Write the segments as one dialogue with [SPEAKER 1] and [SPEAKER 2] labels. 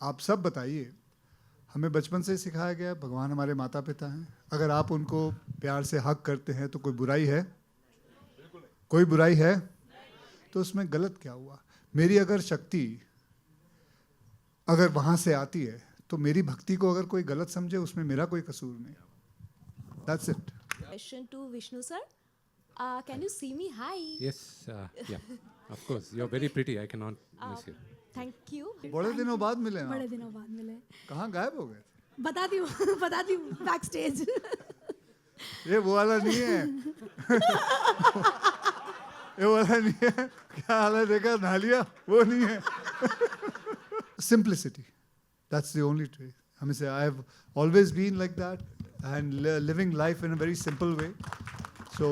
[SPEAKER 1] आप सब बताइए, हमें बचपन से ही सिखाया गया है भगवान हमारे माता पिता हैं। अगर आप उनको प्यार से हक करते हैं तो कोई बुराई है? कोई बुराई है? तो उसमें गलत क्या हुआ? मेरी अगर शक्ति अगर वहाँ से आती है तो मेरी भक्ति को अगर कोई गलत समझे उसमें मेरा कोई कसूर नहीं। That's it.
[SPEAKER 2] Question to Vishnu sir. Can you see me? Hi.
[SPEAKER 3] Yes, yeah, of course. You're very pretty. I cannot miss you.
[SPEAKER 2] Thank you.
[SPEAKER 1] बड़े दिनों बाद मिले हैं
[SPEAKER 4] बड़े
[SPEAKER 1] आप।
[SPEAKER 4] दिनों बाद मिले।
[SPEAKER 1] कहाँ गायब हो गए थे?
[SPEAKER 4] बताती हूँ बताती हूँ बैक स्टेज।
[SPEAKER 1] ये वो वाला नहीं है। ये वाला नहीं है। क्या हाल है देखा नहा लिया? वो नहीं है। Simplicity. That's the only trait. I mean, say, I've always been like that and living life in a very simple way. So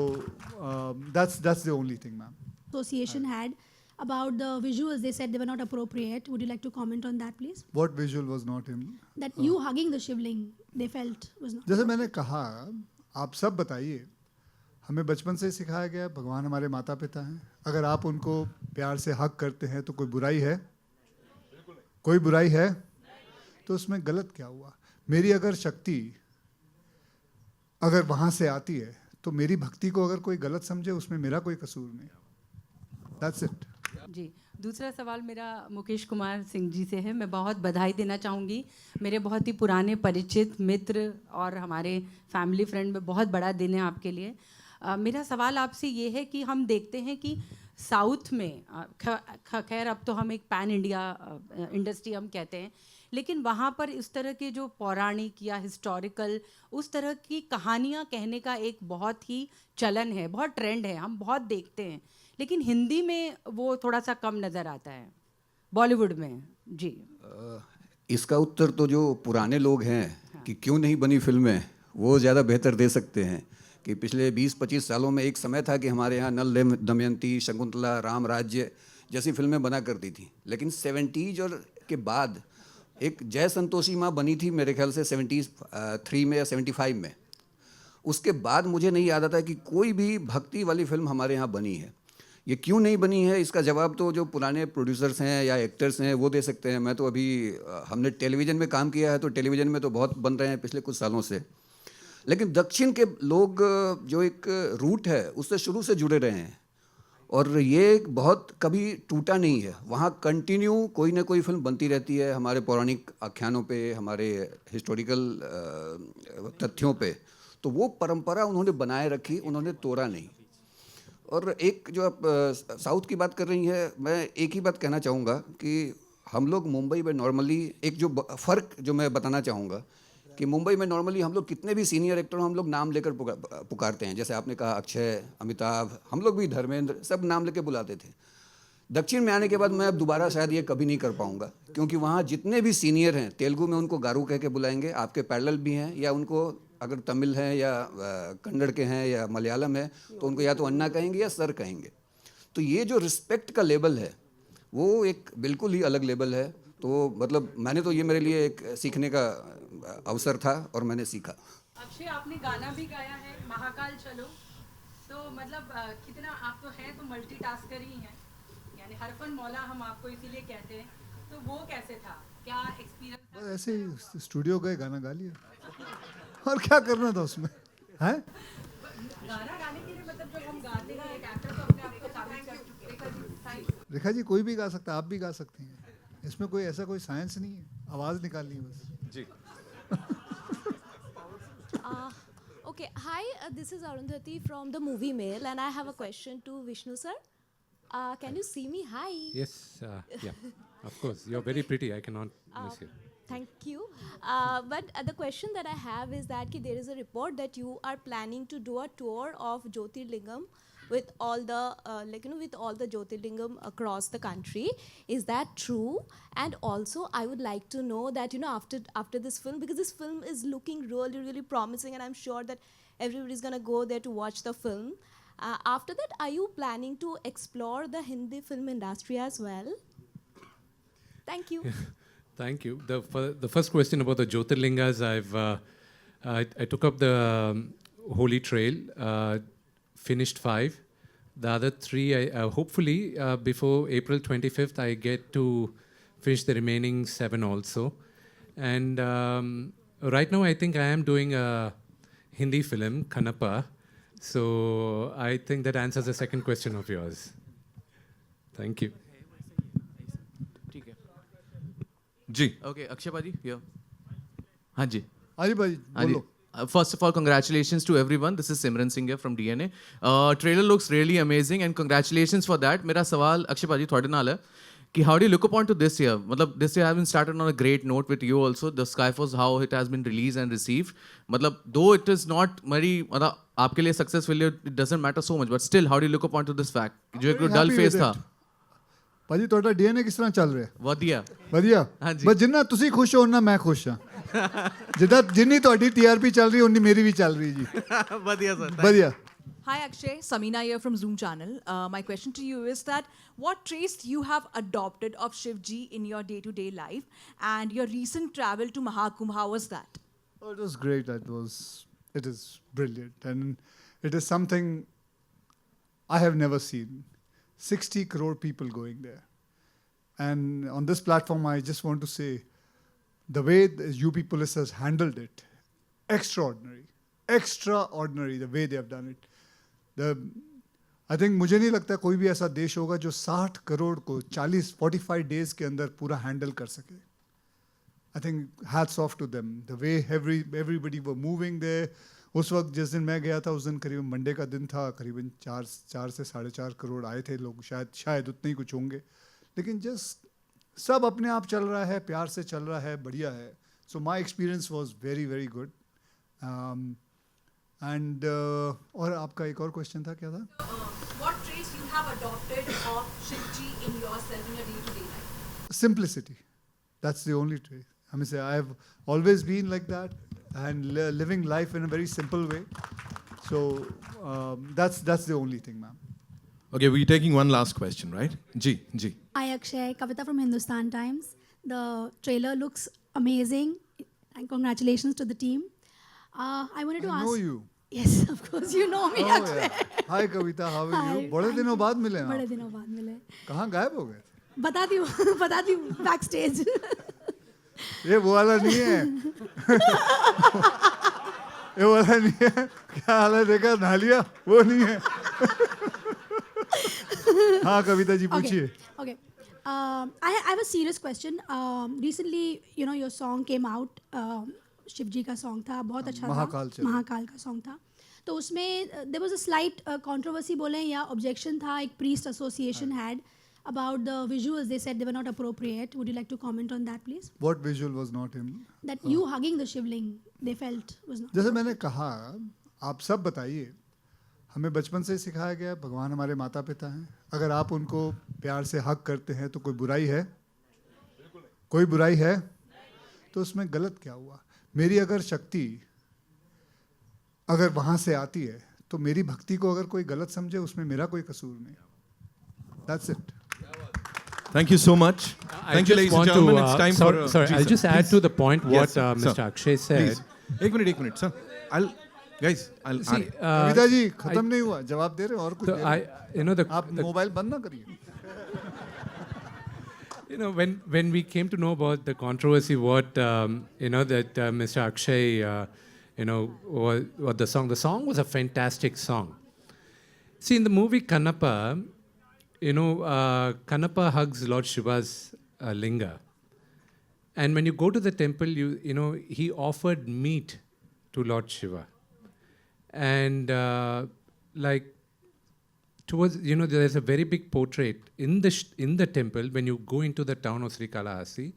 [SPEAKER 1] that's the only thing, ma'am.
[SPEAKER 4] Association had about the visuals. They said they were not appropriate. Would you like to comment on that, please?
[SPEAKER 1] What visual was not in?
[SPEAKER 4] That you hugging the shivling, they felt was not.
[SPEAKER 1] जैसे मैंने कहा, आप सब बताइए, हमें बचपन से ही सिखाया गया है भगवान हमारे माता पिता हैं। अगर आप उनको प्यार से हक करते हैं तो कोई बुराई है? कोई बुराई है? तो उसमें गलत क्या हुआ? मेरी अगर शक्ति अगर वहाँ से आती है तो मेरी भक्ति को अगर कोई गलत समझे उसमें मेरा कोई कसूर नहीं। That's it.
[SPEAKER 5] जी, दूसरा सवाल मेरा मुकेश कुमार सिंह जी से है। मैं बहुत बधाई देना चाहूँगी, मेरे बहुत ही पुराने परिचित मित्र और हमारे फैमिली फ्रेंड में बहुत बड़ा दिन है आपके लिए। मेरा सवाल आपसे ये है कि हम देखते हैं कि साउथ में खैर अब तो हम एक पैन इंडिया इंडस्ट्री हम कहते हैं, लेकिन वहाँ पर इस तरह के जो पौराणिक या हिस्टोरिकल उस तरह की कहानियाँ कहने का एक बहुत ही चलन है, बहुत ट्रेंड है, हम बहुत देखते हैं, लेकिन हिंदी में वो थोड़ा सा कम नज़र आता है, बॉलीवुड में। जी,
[SPEAKER 6] इसका उत्तर तो जो पुराने लोग हैं कि क्यों नहीं बनी फिल्में, वो ज़्यादा बेहतर दे सकते हैं। कि पिछले 20-25 सालों में एक समय था कि हमारे यहाँ नल दमयंती, शकुंतला, राम राज्य जैसी फिल्में बना करती थी, लेकिन 70s और के बाद एक जय संतोषी माँ बनी थी मेरे ख्याल से 73 में या 75 में। उसके बाद मुझे नहीं याद आता कि कोई भी भक्ति वाली फिल्म हमारे यहाँ बनी है। ये क्यों नहीं बनी है, इसका जवाब तो जो पुराने प्रोड्यूसर्स हैं या एक्टर्स हैं वो दे सकते हैं। मैं तो अभी हमने टेलीविज़न में काम किया है, तो टेलीविज़न में तो बहुत बन रहे हैं पिछले कुछ सालों से, लेकिन दक्षिण के लोग जो एक रूट है उससे शुरू से जुड़े रहे हैं और ये बहुत कभी टूटा नहीं है। वहाँ कंटिन्यू कोई ना कोई फिल्म बनती रहती है, हमारे पौराणिक आख्यानों पे, हमारे हिस्टोरिकल तथ्यों पे। तो वो परंपरा उन्होंने बनाए रखी, उन्होंने तोड़ा नहीं। और एक जो आप साउथ की बात कर रही हैं, मैं एक ही बात कहना चाहूँगा कि हम लोग मुंबई में नॉर्मली एक जो फ़र्क जो मैं बताना चाहूँगा कि मुंबई में नॉर्मली हम लोग कितने भी सीनियर एक्टर हम लोग नाम लेकर पुकारते हैं। जैसे आपने कहा अक्षय, अमिताभ, हम लोग भी धर्मेंद्र, सब नाम लेके बुलाते थे। दक्षिण में आने के बाद मैं अब दोबारा शायद ये कभी नहीं कर पाऊँगा, क्योंकि वहाँ जितने भी सीनियर हैं, तेलुगु में उनको गारू कह के बुलाएंगे, आपके पैरेलल भी हैं, या उनको अगर तमिल हैं या कन्नड़ के हैं या मलयालम है तो उनको या तो अन्ना कहेंगे या सर कहेंगे। तो ये जो रिस्पेक्ट का लेवल है वो एक बिल्कुल ही अलग लेवल है। तो मतलब मैंने तो ये मेरे लिए एक सीखने का अवसर था और मैंने सीखा।
[SPEAKER 5] अक्षय आपने गाना भी गाया है महाकाल चलो, तो मतलब कितना आप तो हैं तो मल्टीटास्कर ही हैं, यानी हरफन मौला हम आपको इसीलिए कहते हैं, तो वो कैसे था, क्या एक्सपीरियंस था?
[SPEAKER 1] ऐसे ही स्टूडियो गए, गाना गा लिया और क्या करना था उसमें, हैं?
[SPEAKER 5] गाना गाने के लिए मतलब जब हम गाते हैं एक एक्टर तो अपने आप को साबित कर चुके हैं।
[SPEAKER 1] रेखा जी कोई भी गा सकता है, आप भी गा सकती हैं, इसमें कोई ऐसा कोई साइंस नहीं है, आवाज़ निकालनी है बस। जी।
[SPEAKER 2] Okay, hi, this is Arundhati from the Movie Mail and I have a question to Vishnu sir. Can you see me? Hi.
[SPEAKER 3] Yes, yeah, of course. You're very pretty. I cannot miss you.
[SPEAKER 2] Thank you. But the question that I have is that there is a report that you are planning to do a tour of Jyotirlingam with all the with all the Jyotirlingam across the country. Is that true? And also I would like to know that after this film, because this film is looking really, really promising and I'm sure that everybody's gonna go there to watch the film. After that, are you planning to explore the Hindi film industry as well? Thank you.
[SPEAKER 3] Thank you. The first question about the Jyotirlingas, I took up the Holy Trail, finished 5. The other 3, hopefully before April 25th, I get to finished the remaining 7 also. And right now, I think I am doing a Hindi film, Kanapa. So I think that answers the second question of yours. Thank you.
[SPEAKER 7] ठीक है
[SPEAKER 8] जी
[SPEAKER 7] okay Akshay पाजी here हाँ जी
[SPEAKER 1] हाँ जी भाई बोलो
[SPEAKER 7] First of all, congratulations to everyone. This is Simran Singh here from DNA. Trailer looks really amazing and congratulations for that. मेरा सवाल अक्षय पाजी थोड़े नाल है कि how do you look upon to this year? मतलब this year has been started on a great note with you also. The Skyforce, how it has been released and received. मतलब though it is not very मतलब आपके लिए success failure it doesn't matter so much, but still how do you look upon to this fact? जो एक
[SPEAKER 1] very
[SPEAKER 7] dull
[SPEAKER 1] happy
[SPEAKER 7] phase
[SPEAKER 1] with
[SPEAKER 7] था
[SPEAKER 1] it. ਭਾਜੀ ਤੁਹਾਡਾ DNA ਕਿਸ ਤਰ੍ਹਾਂ ਚੱਲ ਰਿਹਾ
[SPEAKER 7] ਵਧੀਆ
[SPEAKER 1] ਵਧੀਆ
[SPEAKER 7] ਹਾਂਜੀ।
[SPEAKER 1] ਬਸ ਜਿੰਨਾ ਤੁਸੀਂ ਖੁਸ਼ ਹੋ ਉਹਨਾਂ ਮੈਂ ਖੁਸ਼ ਹਾਂ ਜਿੰਨੀ ਤੁਹਾਡੀ ਟੀਆਰਪੀ ਚੱਲ ਰਹੀ ਉਨੀ ਮੇਰੀ ਵੀ ਚੱਲ ਰਹੀ ਜੀ
[SPEAKER 7] ਵਧੀਆ ਸਰ
[SPEAKER 1] ਵਧੀਆ
[SPEAKER 9] Hi Akshay, Samina here from Zoom channel. My question to you is that what traits you have adopted of Shivji in your day-to-day life and your recent travel to Mahakumbh, how was that?
[SPEAKER 1] Oh, it was great. It is brilliant. And it is something I have never seen. 60 crore people going there. And on this platform, I just want to say, the way the UP police has handled it, extraordinary. Extraordinary, the way they have done it. I think मुझे नहीं लगता कोई भी ऐसा देश होगा जो 60 करोड़ को 45 डेज के अंदर पूरा हैंडल कर सके. I think hats off to them. The way everybody were moving there. उस वक्त जिस दिन मैं गया था उस दिन करीबन मंडे का दिन था करीबन 4 से 4.5 करोड़ आए थे लोग शायद उतने ही कुछ होंगे लेकिन जस्ट सब अपने आप चल रहा है प्यार से चल रहा है बढ़िया है so my experience was very very good and और आपका एक और क्वेश्चन था क्या था
[SPEAKER 9] What traits you have adopted of Shivji in yourself in your day-to-day life?
[SPEAKER 1] Simplicity. That's the only trait. I mean, I have always been like that and living life in a very simple way. So that's the only thing, ma'am.
[SPEAKER 8] Okay, we're taking one last question, right? Ji.
[SPEAKER 4] Hi Akshay, Kavita from Hindustan Times. The trailer looks amazing and congratulations to the team. I wanted to
[SPEAKER 1] I
[SPEAKER 4] ask.
[SPEAKER 1] know you.
[SPEAKER 4] Yes, of course you know me.
[SPEAKER 1] Oh,
[SPEAKER 4] Akshay.
[SPEAKER 1] yeah. Hi Kavita, how are you?
[SPEAKER 4] Hi,
[SPEAKER 1] बड़े
[SPEAKER 4] thank
[SPEAKER 1] दिनों
[SPEAKER 4] you.
[SPEAKER 1] बाद मिले
[SPEAKER 4] बड़े
[SPEAKER 1] आप.
[SPEAKER 4] दिनों बाद मिले.
[SPEAKER 1] कहाँ गायब हो गए?
[SPEAKER 4] बताती हूँ backstage.
[SPEAKER 1] ये वो वाला नहीं है. ये वाला नहीं है. क्या हाल है देखा नहा लिया? वो नहीं है. हाँ कविता जी पूछिए.
[SPEAKER 4] Okay. I have a serious question. Recently, your song came out. Shivji का सॉन्ग था बहुत अच्छा
[SPEAKER 1] महाकाल
[SPEAKER 4] था
[SPEAKER 1] चलो.
[SPEAKER 4] महाकाल का सॉन्ग था तो उसमें there was a slight controversy बोले या ऑब्जेक्शन था एक priest association had about the visuals. They said they were not appropriate. Would you like to comment on that, please?
[SPEAKER 1] What visual was not in?
[SPEAKER 4] That you hugging the shivling, they felt was not.
[SPEAKER 1] जैसे मैंने कहा आप सब बताइए हमें बचपन से सिखाया गया भगवान हमारे माता पिता हैं अगर आप उनको प्यार से हक करते हैं तो कोई बुराई है कोई बुराई है तो उसमें गलत क्या हुआ मेरी अगर शक्ति अगर वहाँ से आती है तो मेरी भक्ति को अगर कोई गलत समझे उसमें मेरा कोई कसूर नहीं that's it
[SPEAKER 8] Thank you so much. Thank you, ladies and gentlemen. It's time for.
[SPEAKER 3] Sorry,
[SPEAKER 8] Ji,
[SPEAKER 3] I'll
[SPEAKER 8] sir.
[SPEAKER 3] just add
[SPEAKER 8] Please.
[SPEAKER 3] to the point what
[SPEAKER 8] Yes, sir.
[SPEAKER 3] Mr. Akshay said.
[SPEAKER 8] Please. एक minute sir. I'll
[SPEAKER 3] See,
[SPEAKER 1] Kavita ji खत्म नहीं हुआ जवाब दे रहे हो और कुछ
[SPEAKER 3] so
[SPEAKER 1] दे रहे हो?
[SPEAKER 3] the
[SPEAKER 1] आप मोबाइल बंद ना करिए
[SPEAKER 3] when we came to know about the controversy, what that Mr. Akshay, what the song was a fantastic song. See, in the movie Kannappa, Kannappa hugs Lord Shiva's linga, and when you go to the temple, he offered meat to Lord Shiva, and towards there's a very big portrait in the temple. When you go into the town of Srikalahasti,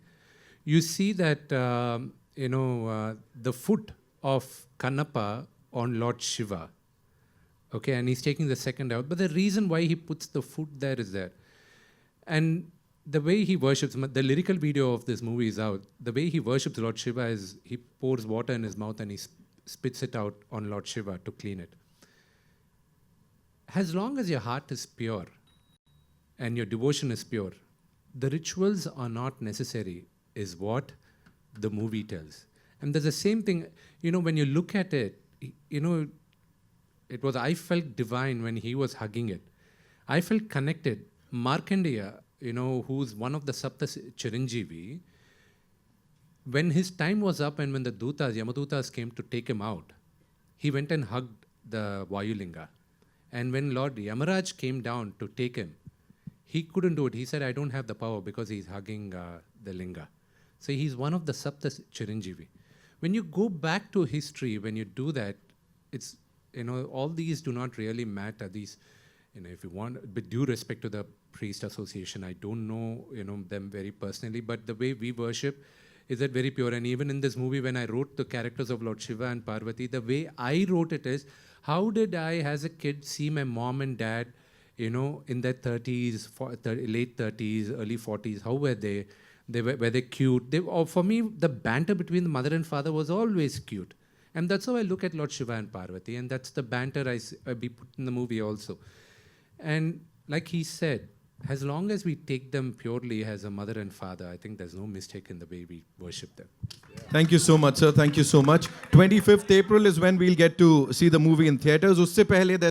[SPEAKER 3] you see that the foot of Kannappa on Lord Shiva. Okay, and he's taking the second out. But the reason why he puts the foot there is there, and the way he worships. The lyrical video of this movie is out. The way he worships Lord Shiva is he pours water in his mouth and he spits it out on Lord Shiva to clean it. As long as your heart is pure and your devotion is pure, the rituals are not necessary, is what the movie tells. And there's the same thing, when you look at it, I felt divine when he was hugging it. I felt connected. Markandeya, who's one of the Sapta Chiranjeevi, when his time was up and when the Dutas, Yamadutas came to take him out, he went and hugged the Vayulinga. And when Lord Yamaraj came down to take him, he couldn't do it. He said, I don't have the power because he's hugging the Linga. So he's one of the Sapta Chiranjeevi. When you go back to history, when you do that, it's, all these do not really matter. These, if you want, with due respect to the priest association, I don't know, them very personally, but the way we worship is that very pure. And even in this movie, when I wrote the characters of Lord Shiva and Parvati, the way I wrote it is, how did I, as a kid, see my mom and dad, in their 30s, late 30s, early 40s, how were they? Were they cute? For me, the banter between the mother and father was always cute. And that's how I look at Lord Shiva and Parvati. And that's the banter I put in the movie also. And like he said, as long as we take them purely as a mother and father, I think there's no mistake in the way we worship them.
[SPEAKER 8] Thank you so much, sir. Thank you so much. 25th April is when we'll get to see the movie in theaters. Usse pehle